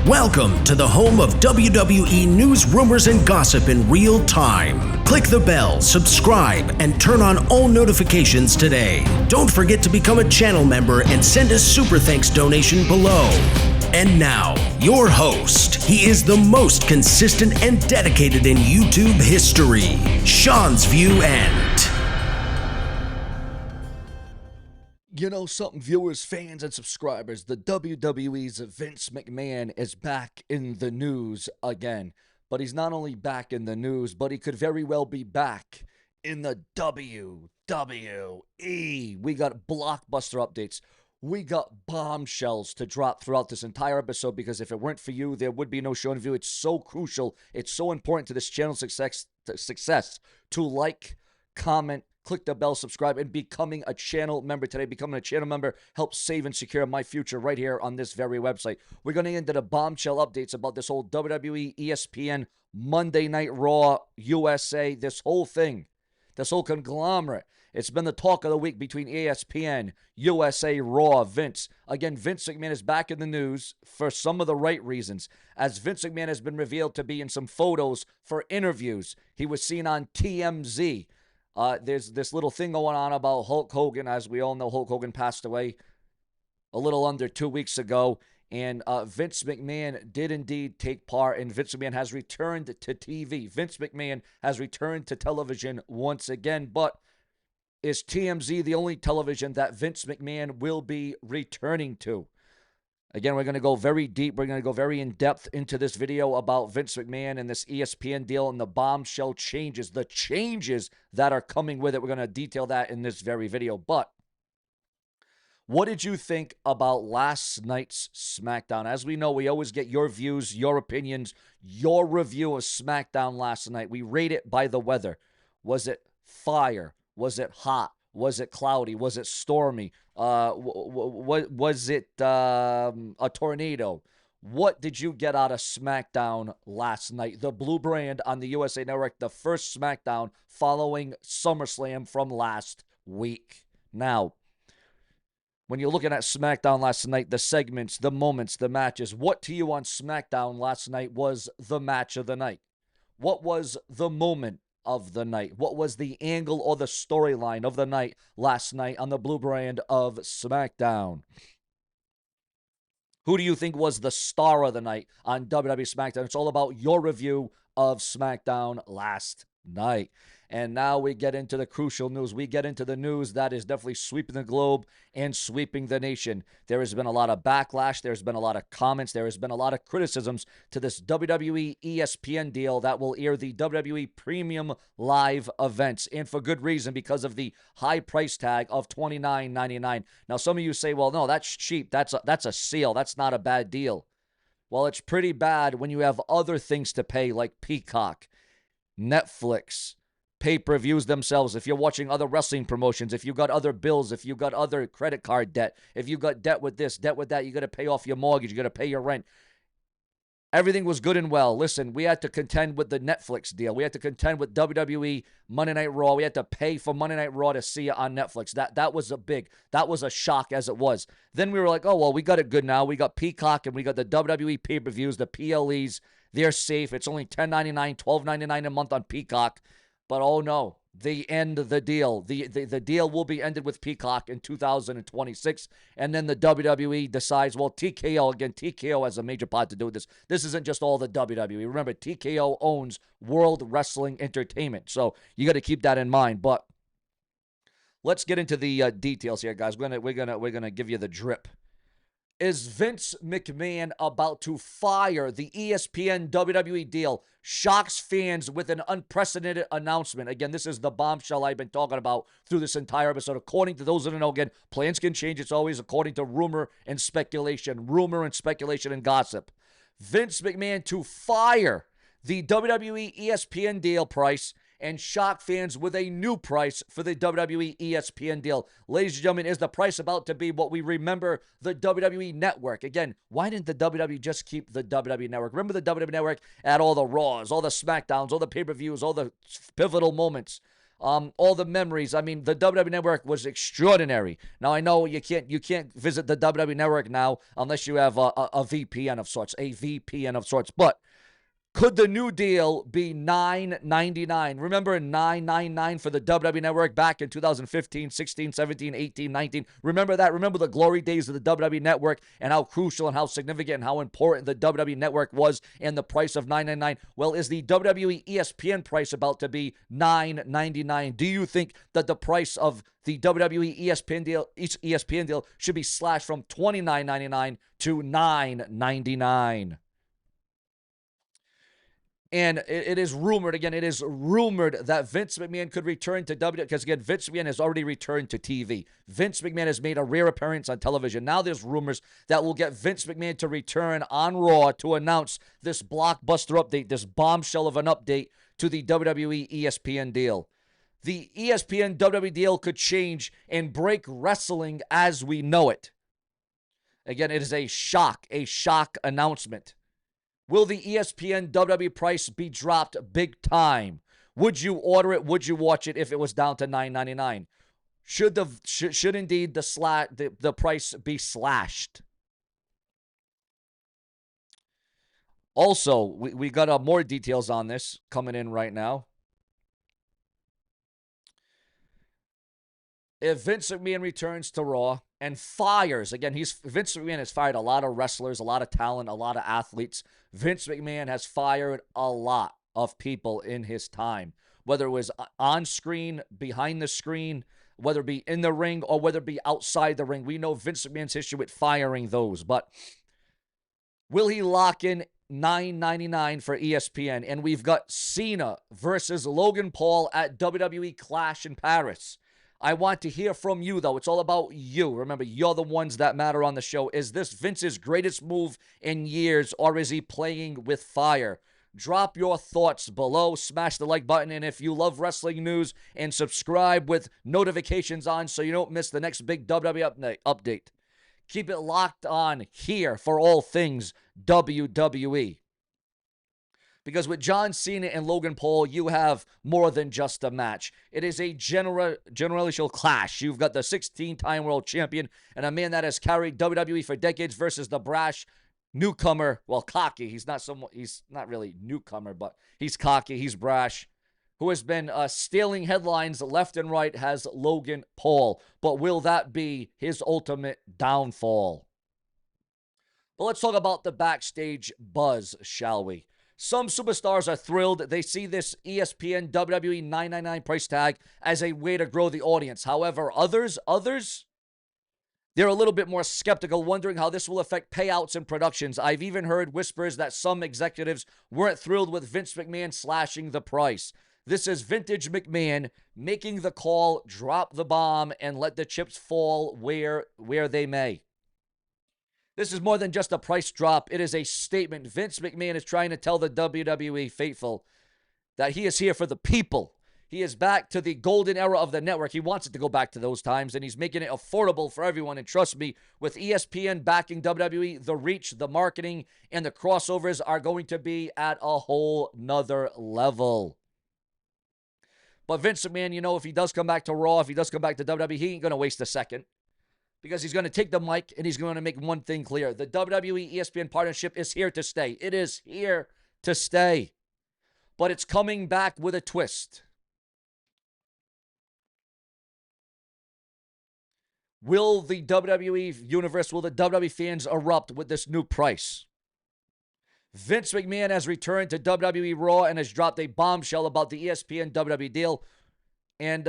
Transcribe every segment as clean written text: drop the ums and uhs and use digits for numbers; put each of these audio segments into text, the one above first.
Welcome to the home of WWE news, rumors, and gossip in real time. Click the bell, subscribe, and turn on all notifications today. Don't forget to become a channel member and send a super thanks donation below. And now, your host. He is the most consistent and dedicated in YouTube history, Seanzviewent. You know something, viewers, fans, and subscribers, the WWE's Vince McMahon is back in the news again. But he's not only back in the news, but he could very well be back in the WWE. We got blockbuster updates. We got bombshells to drop throughout this entire episode, because if it weren't for you, there would be no show and view. It's so crucial. It's so important to this channel's success to like, comment, click the bell, subscribe, and becoming a channel member today. Becoming a channel member helps save and secure my future right here on this very website. We're going to get into the bombshell updates about this whole WWE, ESPN, Monday Night Raw, USA, this whole thing, this whole conglomerate. It's been the talk of the week between ESPN, USA, Raw, Vince. Again, Vince McMahon is back in the news for some of the right reasons, as Vince McMahon has been revealed to be in some photos for interviews. He was seen on TMZ. There's this little thing going on about Hulk Hogan. As we all know, Hulk Hogan passed away a little under 2 weeks ago. And Vince McMahon did indeed take part, and Vince McMahon has returned to TV. Vince McMahon has returned to television once again. But is TMZ the only television that Vince McMahon will be returning to? Again, we're going to go very deep. We're going to go very in-depth into this video about Vince McMahon and this ESPN deal and the bombshell changes, the changes that are coming with it. We're going to detail that in this very video. But what did you think about last night's SmackDown? As we know, we always get your views, your opinions, your review of SmackDown last night. We rate it by the weather. Was it fire? Was it hot? Was it cloudy? Was it stormy? Was it a tornado? What did you get out of SmackDown last night? The blue brand on the USA Network, the first SmackDown following SummerSlam from last week. Now, when you're looking at SmackDown last night, the segments, the moments, the matches, what to you on SmackDown last night was the match of the night? What was the moment of the night? What was the angle or the storyline of the night last night on the blue brand of SmackDown? Who do you think was the star of the night on WWE SmackDown? It's all about your review of SmackDown last night. And now we get into the crucial news. We get into the news that is definitely sweeping the globe and sweeping the nation. There has been a lot of backlash. There's been a lot of comments. There has been a lot of criticisms to this WWE ESPN deal that will air the WWE Premium Live events. And for good reason, because of the high price tag of $29.99. Now, some of you say, well, no, that's cheap. That's a steal. That's not a bad deal. Well, it's pretty bad when you have other things to pay like Peacock, Netflix, pay-per-views themselves, if you're watching other wrestling promotions, if you got other bills, if you got other credit card debt, if you got debt with this, debt with that, you got to pay off your mortgage, you got to pay your rent. Everything was good and well. Listen, we had to contend with the Netflix deal. We had to contend with WWE Monday Night Raw. We had to pay for Monday Night Raw to see it on Netflix. That was a shock as it was. Then we were like, oh, well, we got it good now. We got Peacock and we got the WWE pay-per-views, the PLEs. They're safe. It's only $10.99, $12.99 a month on Peacock. But oh no, they end the deal. The deal will be ended with Peacock in 2026. And then the WWE decides, well, TKO has a major part to do with this. This isn't just all the WWE. Remember, TKO owns World Wrestling Entertainment. So you got to keep that in mind. But let's get into the details here, guys. We're gonna give you the drip. Is Vince McMahon about to fire the ESPN WWE deal? Shocks fans with an unprecedented announcement. Again, this is the bombshell I've been talking about through this entire episode. According to those that know, again, plans can change. It's always according to rumor and speculation and gossip. Vince McMahon to fire the WWE ESPN deal price and shock fans with a new price for the WWE ESPN deal. Ladies and gentlemen, is the price about to be what we remember the WWE Network? Again, why didn't the WWE just keep the WWE Network? Remember the WWE Network had all the Raws, all the SmackDowns, all the pay-per-views, all the pivotal moments. all the memories. I mean, the WWE Network was extraordinary. Now, I know you can't visit the WWE Network now unless you have a VPN of sorts, but could the new deal be $9.99? Remember $9.99 for the WWE Network back in 2015, 16, 17, 18, 19? Remember that? Remember the glory days of the WWE Network and how crucial and how significant and how important the WWE Network was and the price of $9.99? Well, is the WWE ESPN price about to be $9.99? Do you think that the price of the WWE ESPN deal should be slashed from $29.99 to $9.99? And it is rumored that Vince McMahon could return to WWE, because again, Vince McMahon has already returned to TV. Vince McMahon has made a rare appearance on television. Now there's rumors that will get Vince McMahon to return on Raw to announce this blockbuster update, this bombshell of an update to the WWE ESPN deal. The ESPN WWE deal could change and break wrestling as we know it. Again, it is a shock announcement. Will the ESPN WWE price be dropped big time? Would you order it? Would you watch it if it was down to $9.99? Should indeed the price be slashed? Also, we got more details on this coming in right now. If Vince McMahon returns to Raw and fires, again, Vince McMahon has fired a lot of wrestlers, a lot of talent, a lot of athletes. Vince McMahon has fired a lot of people in his time, whether it was on screen, behind the screen, whether it be in the ring, or whether it be outside the ring. We know Vince McMahon's history with firing those, but will he lock in $9.99 for ESPN? And we've got Cena versus Logan Paul at WWE Clash in Paris. I want to hear from you, though. It's all about you. Remember, you're the ones that matter on the show. Is this Vince's greatest move in years, or is he playing with fire? Drop your thoughts below. Smash the like button. And if you love wrestling news, and subscribe with notifications on so you don't miss the next big WWE update. Keep it locked on here for all things WWE. Because with John Cena and Logan Paul, you have more than just a match. It is a generational clash. You've got the 16-time world champion and a man that has carried WWE for decades versus the brash newcomer. Well, cocky. He's not really newcomer, but he's cocky. He's brash. Who has been stealing headlines left and right, has Logan Paul. But will that be his ultimate downfall? But let's talk about the backstage buzz, shall we? Some superstars are thrilled. They see this ESPN WWE $9.99 price tag as a way to grow the audience. However, others, they're a little bit more skeptical, wondering how this will affect payouts and productions. I've even heard whispers that some executives weren't thrilled with Vince McMahon slashing the price. This is vintage McMahon making the call, drop the bomb, and let the chips fall where they may. This is more than just a price drop. It is a statement. Vince McMahon is trying to tell the WWE faithful that he is here for the people. He is back to the golden era of the network. He wants it to go back to those times, and he's making it affordable for everyone. And trust me, with ESPN backing WWE, the reach, the marketing, and the crossovers are going to be at a whole nother level. But Vince McMahon, you know, if he does come back to Raw, if he does come back to WWE, he ain't going to waste a second. Because he's going to take the mic and he's going to make one thing clear. The WWE ESPN partnership is here to stay. It is here to stay. But it's coming back with a twist. Will the WWE universe, will the WWE fans erupt with this new price? Vince McMahon has returned to WWE Raw and has dropped a bombshell about the ESPN WWE deal. And,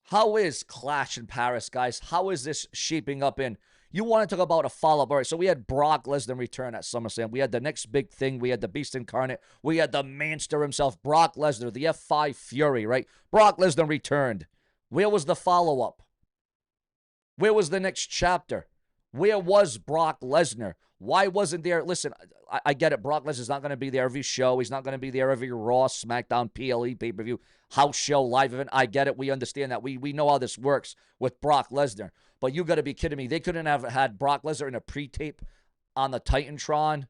how is Clash in Paris, guys? How is this shaping up in? You want to talk about a follow-up. All right, so we had Brock Lesnar return at SummerSlam. We had the next big thing. We had the Beast Incarnate. We had the Manster himself, Brock Lesnar, the F5 Fury, right? Brock Lesnar returned. Where was the follow-up? Where was the next chapter? Where was Brock Lesnar? Why wasn't there? Listen, I get it. Brock Lesnar's not going to be there every show. He's not going to be there every Raw, SmackDown, PLE, pay-per-view, house show, live event. I get it. We understand that. We know how this works with Brock Lesnar. But you got to be kidding me. They couldn't have had Brock Lesnar in a pre-tape on the Titantron.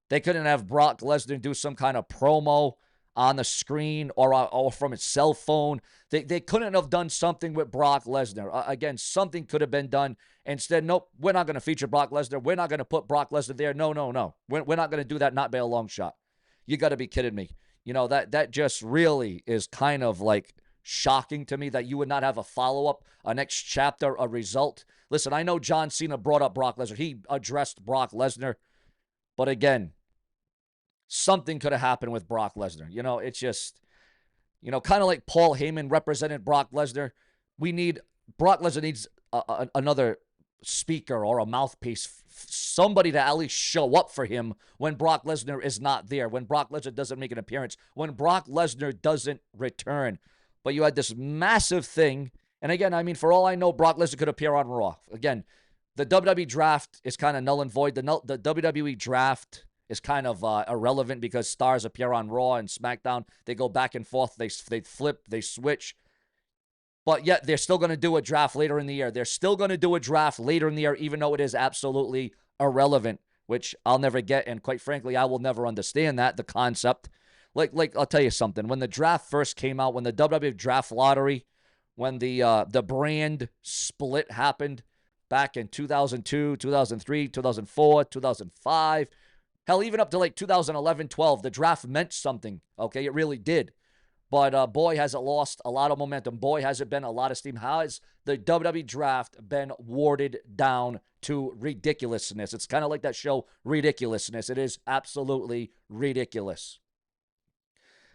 They couldn't have Brock Lesnar do some kind of promo on the screen or from his cell phone. They couldn't have done something with Brock Lesnar. Again, something could have been done. Instead, nope, we're not going to feature Brock Lesnar. We're not going to put Brock Lesnar there. No. We're not going to do that, not by a long shot. You got to be kidding me. You know, that just really is kind of like shocking to me that you would not have a follow-up, a next chapter, a result. Listen, I know John Cena brought up Brock Lesnar. He addressed Brock Lesnar. But again, something could have happened with Brock Lesnar. You know, it's just, you know, kind of like Paul Heyman represented Brock Lesnar. Brock Lesnar needs another speaker or a mouthpiece, somebody to at least show up for him when Brock Lesnar is not there, when Brock Lesnar doesn't make an appearance, when Brock Lesnar doesn't return. But you had this massive thing. And again, I mean, for all I know, Brock Lesnar could appear on Raw. Again, the WWE draft is kind of null and void. The WWE draft is kind of irrelevant because stars appear on Raw and SmackDown. They go back and forth. They flip. They switch. But yet, they're still going to do a draft later in the year. They're still going to do a draft later in the year, even though it is absolutely irrelevant, which I'll never get. And quite frankly, I will never understand that, the concept. Like I'll tell you something. When the draft first came out, when the WWE draft lottery, when the brand split happened back in 2002, 2003, 2004, 2005, hell, even up to like 2011, 12, the draft meant something. Okay, it really did. But boy, has it lost a lot of momentum. Boy, has it been a lot of steam. How has the WWE draft been watered down to ridiculousness? It's kind of like that show, Ridiculousness. It is absolutely ridiculous.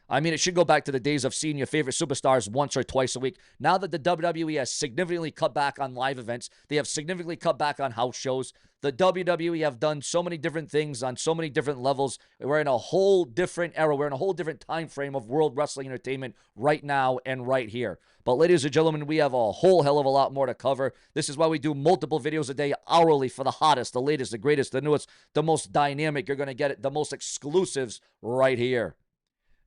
I mean, it should go back to the days of seeing your favorite superstars once or twice a week. Now that the WWE has significantly cut back on live events, they have significantly cut back on house shows. The WWE have done so many different things on so many different levels. We're in a whole different era. We're in a whole different time frame of world wrestling entertainment right now and right here. But ladies and gentlemen, we have a whole hell of a lot more to cover. This is why we do multiple videos a day, hourly, for the hottest, the latest, the greatest, the newest, the most dynamic. You're going to get it, the most exclusives right here.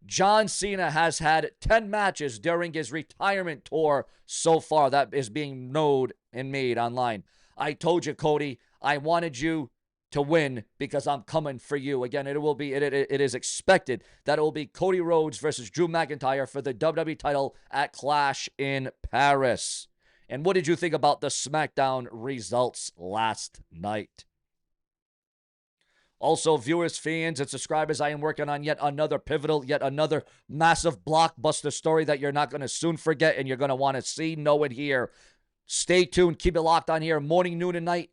John Cena has had 10 matches during his retirement tour so far. That is being known and made online. I told you, Cody, I wanted you to win because I'm coming for you. Again, it is expected that it will be Cody Rhodes versus Drew McIntyre for the WWE title at Clash in Paris. And what did you think about the SmackDown results last night? Also, viewers, fans, and subscribers, I am working on yet another pivotal, yet another massive blockbuster story that you're not going to soon forget and you're going to want to see, know, and hear. Stay tuned. Keep it locked on here morning, noon, and night.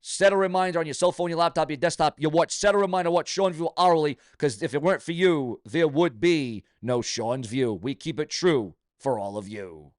Set a reminder on your cell phone, your laptop, your desktop. Set a reminder to watch Seanzviewent hourly, because if it weren't for you, there would be no Sean's View. We keep it true for all of you.